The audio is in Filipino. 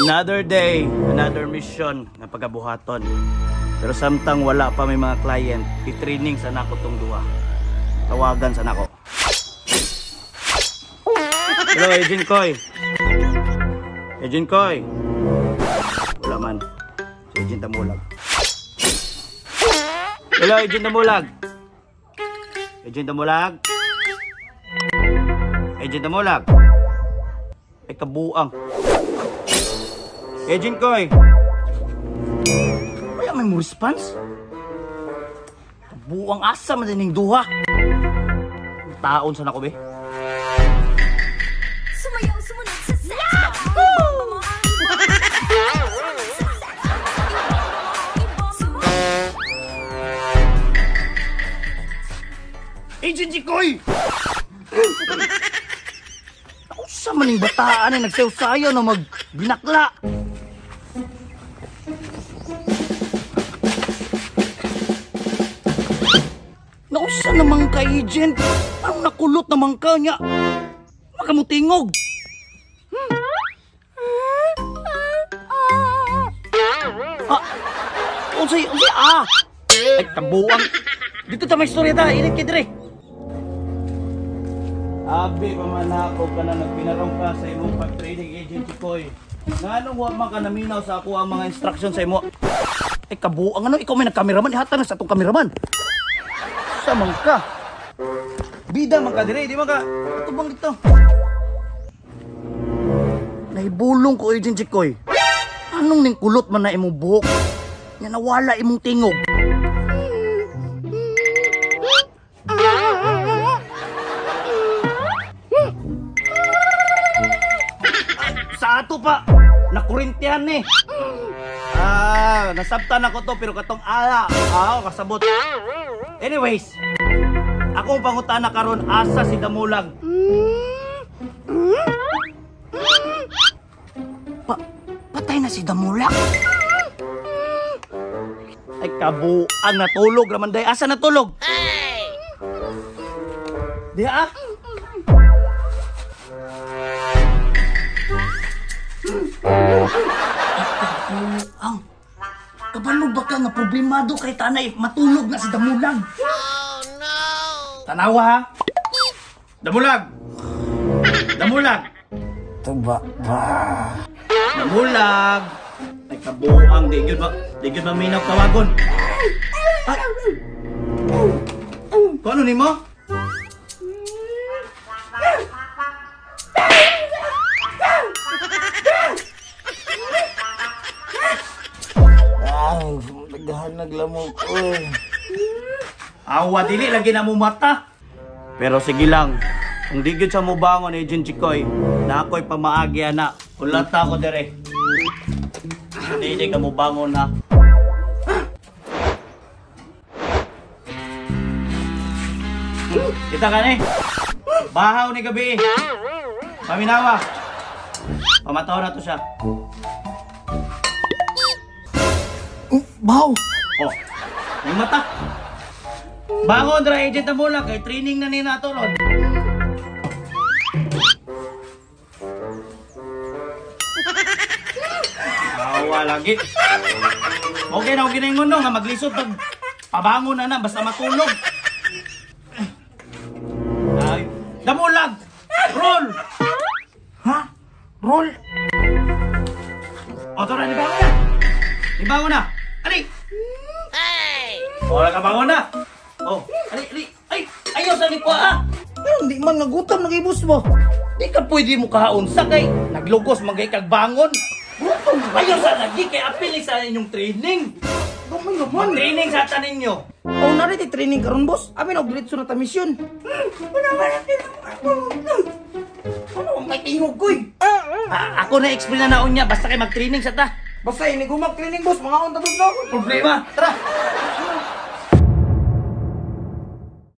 Another day, another mission na pagabuhaton. Pero samtang wala pa may mga client, i-training sa nako tong duha. Tawagan sa nako. Hello, Agent Koy. Agent Koy. Wala man. Si Agent Damulag. Hello, Agent Damulag. Agent Damulag. Agent Damulag. Ay kabuang. Agent Koy. Wala may mo response? Kabuang asa man din yung duha. Taon sa nako be. Sumayaw, sumunod sa sex. Agent Koy! Sa maning bataan ay nagsayaw-sayaw na magbinakla. Nausa naman ka, Agent. Ang nakulot naman ka niya. Makamutingog. Unsay, ay, kabuang. Dito ta may istorya ta. Init ka dire. Abi, pamanako ka na nagpinarong ka sa imong pag-trading agent Koy. Nga nung man ka naminaw sa ako ang mga instruction sa imo. Ay kabuang ano, ikaw may nagkameraman, ihatan na sa itong kameraman. Samang ka. Bida man ka dire, di ba ka? Ito bang dito? Naibulong ko agent Koy. Anong ning kulot man na imong buhok? Nga nawala imong tingog. Sa ato pa, nakurintihan ni. Nasabtan ako to pero katong ala. Kasabot. Anyways, akong pangutana karon asa si Damulag. Patay na si Damulag. Ay kabuang natulog raman day. Asa natulog? Diha ang kabalo ba ka nga problemado kay tanay matulog na si Damulag? Oh no! Tanawa ha? Damulag! Damulag! Tuba ba? Damulag! Ay kabuang, di yun maminaw tawagon. Paano ni mo? Nagdahan naglamok ko eh. Awa, dili lagi na mo mata. Pero sige lang, kung di gyud sa mo bangon Agent Koy, na ako'y pamaagi na. Kulata ko dire. Hindi ka mo bangon ha. Kita ka ni. Bahaw ni gabi. Paminawa. Pamataw na to siya. Baw! Oh, may mata. Bangon dra Agent Damulag kay training na ni nato ron. Awa lagi. Okay na okay na yung mundo nga maglisod pag pabangon na basta matulog. Ay, Damulag! Roll! Ha? Roll? O, tara, libangon na! Libangon na! Ali! Hey! Wala ka bangon na! Oh, ali! Ay! Ayaw sa likwa ha! Pero hindi man nagutom nag-ibos mo. Di ka pwede mo kahaon sakay. Naglugos magay kag bangon. Gutom! Ayaw sa lagi kay apili sa inyong training. Gamay naman. Training sa tanin nyo. Oh, nariti training karon boss. Amin og diretso na ta mission. Wala ba natin? Ano ang may tingog ko eh? Ako na explain na naon niya basta kay mag-training sa ta. Basta ini gumag training boss, mga unta to sa Problema. Tara.